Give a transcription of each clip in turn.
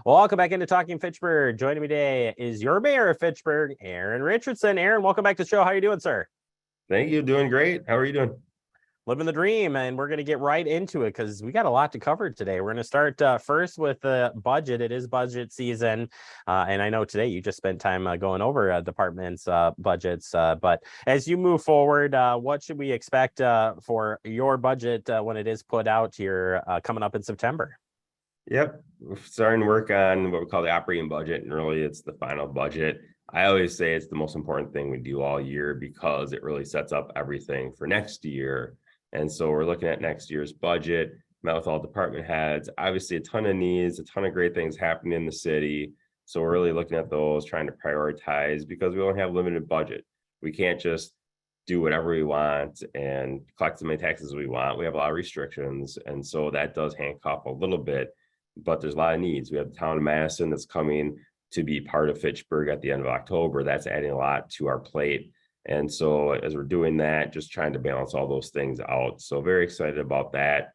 Well, welcome back into Talking Fitchburg. Joining me today is your mayor of Fitchburg, Aaron Richardson. Aaron, welcome back to the show. How are you doing, sir? Thank you. Doing great. How are you doing? Living the dream, and we're going to get right into it because we got a lot to cover today. We're going to start first with the budget. It is budget season, and I know today you just spent time going over departments' budgets. But as you move forward, what should we expect for your budget when it is put out here coming up in September? Yep. We're starting to work on what we call the operating budget, and really it's the final budget. I always say it's the most important thing we do all year because it really sets up everything for next year. And so we're looking at next year's budget, met with all department heads, obviously a ton of needs, a ton of great things happening in the city. So we're really looking at those, trying to prioritize because we only have limited budget. We can't just do whatever we want and collect as many taxes as we want. We have a lot of restrictions. And so that does handcuff a little bit, but there's a lot of needs. We have the town of Madison that's coming to be part of Fitchburg at the end of October. That's adding a lot to our plate. And so as we're doing that, just trying to balance all those things out. So very excited about that.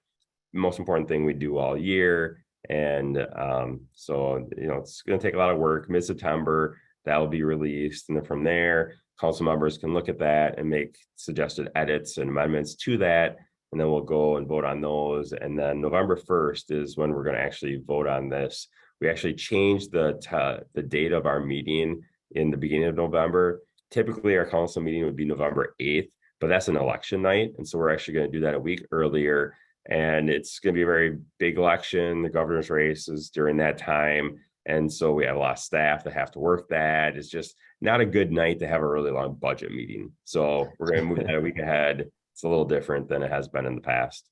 Most important thing we do all year. And it's going to take a lot of work. Mid-September, that will be released. And then from there, council members can look at that and make suggested edits and amendments to that. And then we'll go and vote on those. And then November 1st is when we're going to actually vote on this. We actually changed the date of our meeting in the beginning of November. Typically, our council meeting would be November 8th, but that's an election night. And so we're actually going to do that a week earlier. And it's going to be a very big election. The governor's race is during that time. And so we have a lot of staff that have to work that. It's just not a good night to have a really long budget meeting. So we're going to move that a week ahead. It's a little different than it has been in the past.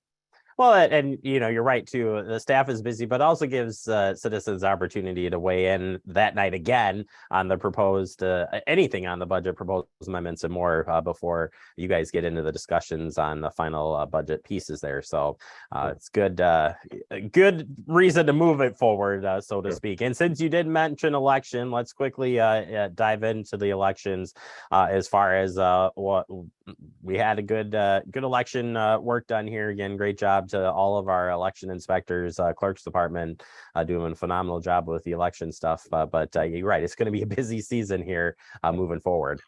Well, and you're right too. The staff is busy, but also gives citizens opportunity to weigh in that night again on the proposed anything on the budget proposed amendments and more before you guys get into the discussions on the final budget pieces there. So it's good reason to move it forward, so to speak. And since you did mention election, let's quickly dive into the elections as far as what we had a good election work done here. Again, great job to all of our election inspectors, clerks department, doing a phenomenal job with the election stuff. But you're right, it's going to be a busy season here moving forward.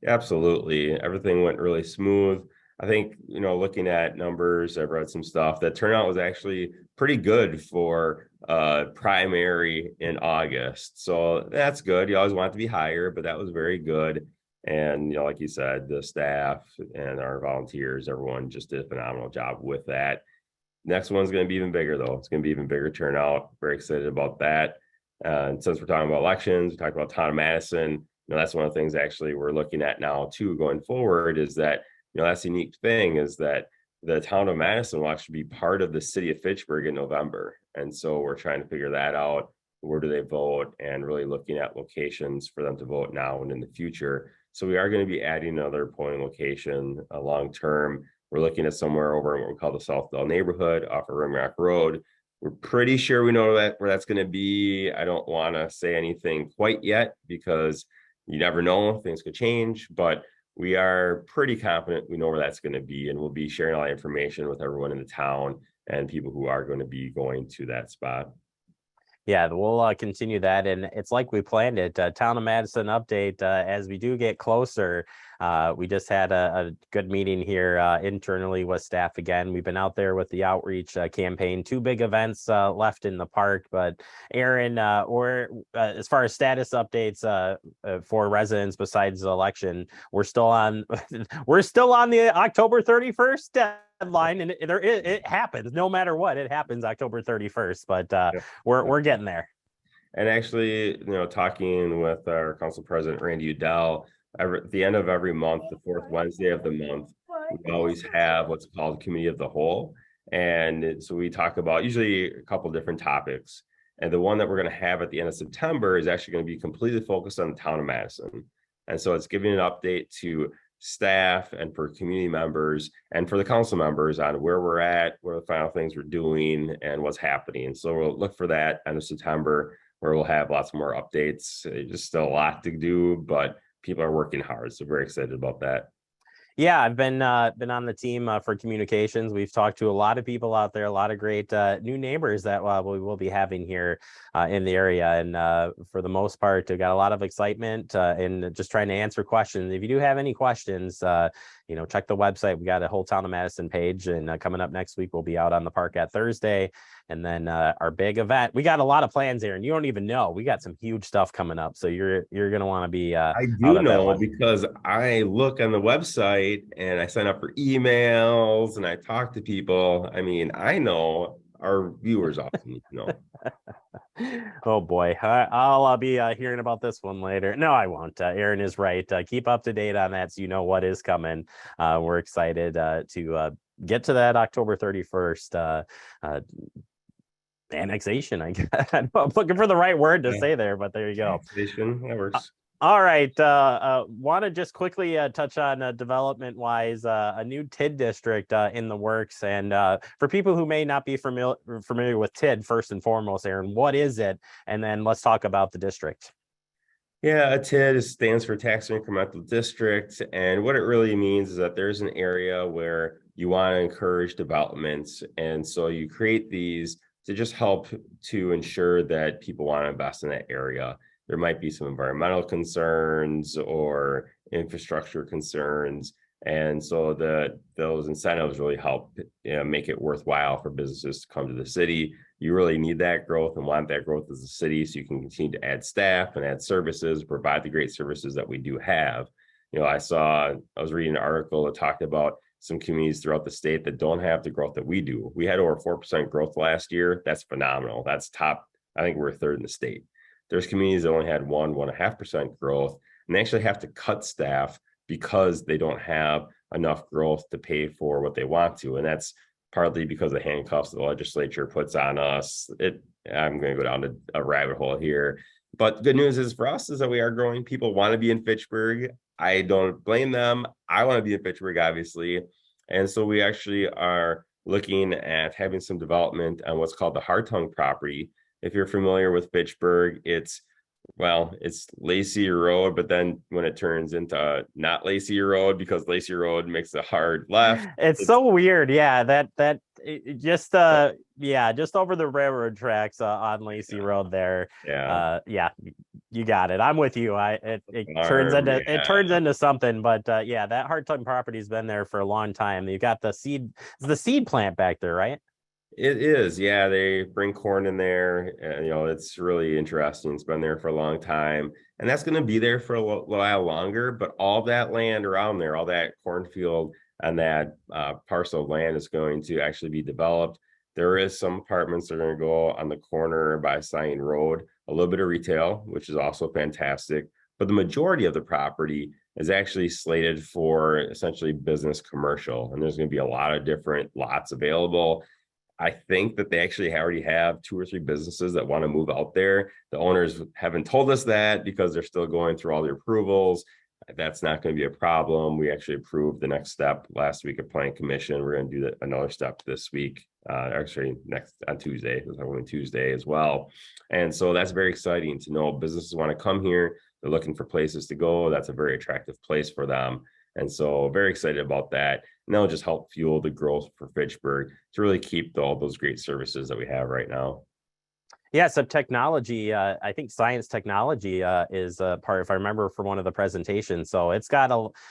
Absolutely. Everything went really smooth. I think, looking at numbers, I've read some stuff. That turnout was actually pretty good for primary in August. So that's good. You always want it to be higher, but that was very good. And, like you said, the staff and our volunteers, everyone just did a phenomenal job with that. Next one's going to be even bigger, though. It's going to be even bigger turnout. Very excited about that. And since we're talking about elections, we talked about town of Madison. That's one of the things actually we're looking at now, too, going forward, is that, that's the unique thing is that the town of Madison will actually be part of the city of Fitchburg in November. And so we're trying to figure that out. Where do they vote? And really looking at locations for them to vote now and in the future. So we are going to be adding another polling location long term. We're looking at somewhere over in what we call the Southdale neighborhood off of Rimrock Road. We're pretty sure we know where that's going to be. I don't want to say anything quite yet because you never know, things could change, but we are pretty confident we know where that's going to be, and we'll be sharing all that information with everyone in the town and people who are going to be going to that spot. Yeah, we'll continue that, and it's like we planned it. Town of Madison update as we do get closer. We just had a good meeting here internally with staff again. We've been out there with the outreach campaign. 2 big events left in the park. But Aaron, we're as far as status updates for residents besides the election, we're still on the October 31st deadline, and it happens no matter what. It happens October 31st, but we're getting there. And actually, talking with our council president Randy Udell, at the end of every month, the 4th Wednesday of the month, we always have what's called Committee of the Whole. And so we talk about usually a couple of different topics. And the one that we're going to have at the end of September is actually going to be completely focused on the town of Madison. And so it's giving an update to staff and for community members and for the council members on where we're at, what are the final things we're doing, and what's happening. So we'll look for that end of September, where we'll have lots more updates. Just still a lot to do, but people are working hard. So very excited about that. Yeah, I've been on the team for communications. We've talked to a lot of people out there, a lot of great new neighbors that we will be having here in the area, and for the most part, we got a lot of excitement and just trying to answer questions. If you do have any questions, check the website. We got a whole town of Madison page, and coming up next week, we'll be out on the park at Thursday, and then our big event. We got a lot of plans here, and you don't even know. We got some huge stuff coming up, so you're gonna want to be I out do at that know one. because I look on the website and I sign up for emails and I talk to people. I mean, I know our viewers also need to know. Oh boy, I'll be hearing about this one later. No, I won't. Aaron is right. Keep up to date on that so you know what is coming. We're excited to get to that October 31st annexation. I guess. I'm looking for the right word to Yeah, say there, but there you go. taxation, that works. All right. Want to just quickly touch on development wise, a new TID district in the works. And for people who may not be familiar with TID, first and foremost, Aaron, what is it? And then let's talk about the district. Yeah, a TID stands for Tax Incremental District. And what it really means is that there's an area where you want to encourage developments. And so you create these to just help to ensure that people want to invest in that area. There might be some environmental concerns or infrastructure concerns. And so those incentives really help make it worthwhile for businesses to come to the city. You really need that growth and want that growth as a city so you can continue to add staff and add services, provide the great services that we do have. I was reading an article that talked about some communities throughout the state that don't have the growth that we do. We had over 4% growth last year. That's phenomenal. That's top. I think we're third in the state. There's communities that only had 1.5% growth, and they actually have to cut staff because they don't have enough growth to pay for what they want to. And that's partly because of the handcuffs the legislature puts on us. I'm going to go down to a rabbit hole here. But good news is for us is that we are growing. People want to be in Fitchburg. I don't blame them. I want to be in Fitchburg, obviously. And so we actually are looking at having some development on what's called the Hartung property. If you're familiar with Fitchburg, it's Lacey Road, but then when it turns into not Lacey Road because Lacey Road makes a hard left. It's It's so weird. Yeah, just just over the railroad tracks on Lacey Road there. yeah. Yeah, you got it. I'm with you. It turns Farm, into something, but yeah, that Hartung property's been there for a long time. You got the seed plant back there, right? It is, yeah. They bring corn in there. It's really interesting. It's been there for a long time, and that's going to be there for a while longer. But all that land around there, all that cornfield and that parcel of land is going to actually be developed. There is some apartments that are going to go on the corner by Scion Road, a little bit of retail, which is also fantastic. But the majority of the property is actually slated for essentially business commercial, and there's going to be a lot of different lots available. I think that they actually already have 2 or 3 businesses that want to move out there. The owners haven't told us that because they're still going through all the approvals. That's not going to be a problem. We actually approved the next step last week at Planning Commission. We're going to do another step this week, actually next on Tuesday, Tuesday as well. And so that's very exciting to know businesses want to come here. They're looking for places to go. That's a very attractive place for them. And so very excited about that. And that'll just help fuel the growth for Fitchburg to really keep all those great services that we have right now. Yeah, so technology, I think science technology is a part, if I remember from one of the presentations. So it's got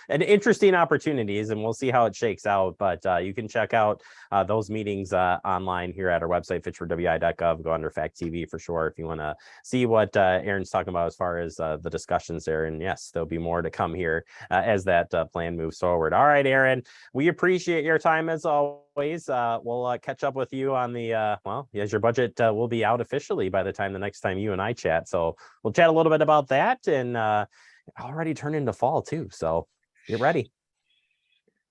an interesting opportunities, and we'll see how it shakes out. But you can check out those meetings online here at our website, fitchburgwi.gov. Go under Fact TV for sure if you want to see what Aaron's talking about as far as the discussions there. And yes, there'll be more to come here as that plan moves forward. All right, Aaron, we appreciate your time as always. We'll catch up with you on the as your budget will be out officially by the time the next time you and I chat. So we'll chat a little bit about that, and already turn into fall too. So get ready.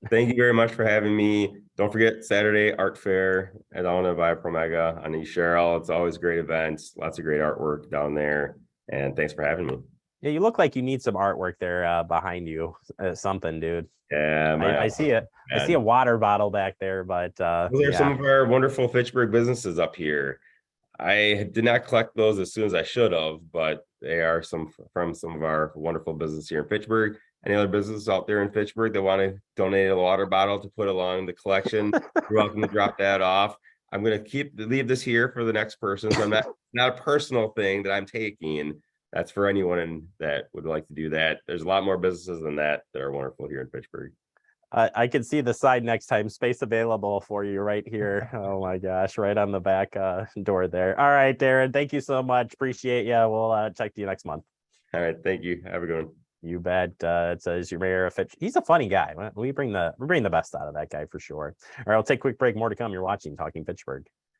Thank you very much for having me. Don't forget Saturday art fair at Alna by Promega on East Sherrill. It's always great events, lots of great artwork down there. And thanks for having me. Yeah, you look like you need some artwork there behind you. Something, dude. Yeah, I see it. I see a water bottle back there, but those are some of our wonderful Fitchburg businesses up here. I did not collect those as soon as I should have, but they are from some of our wonderful business here in Fitchburg. Any other businesses out there in Fitchburg that want to donate a water bottle to put along the collection, you're welcome to drop that off. I'm going to leave this here for the next person. So I'm not a personal thing that I'm taking. That's for anyone that would like to do that. There's a lot more businesses than that are wonderful here in Fitchburg. I can see the sign next time. Space available for you right here. Oh my gosh, right on the back door there. All right, Darren. Thank you so much. Appreciate you. We'll check to you next month. All right, thank you. Have a good one. You bet. It says your mayor of Fitch. He's a funny guy. We bring the best out of that guy for sure. All right, I'll take a quick break. More to come. You're watching Talking Fitchburg.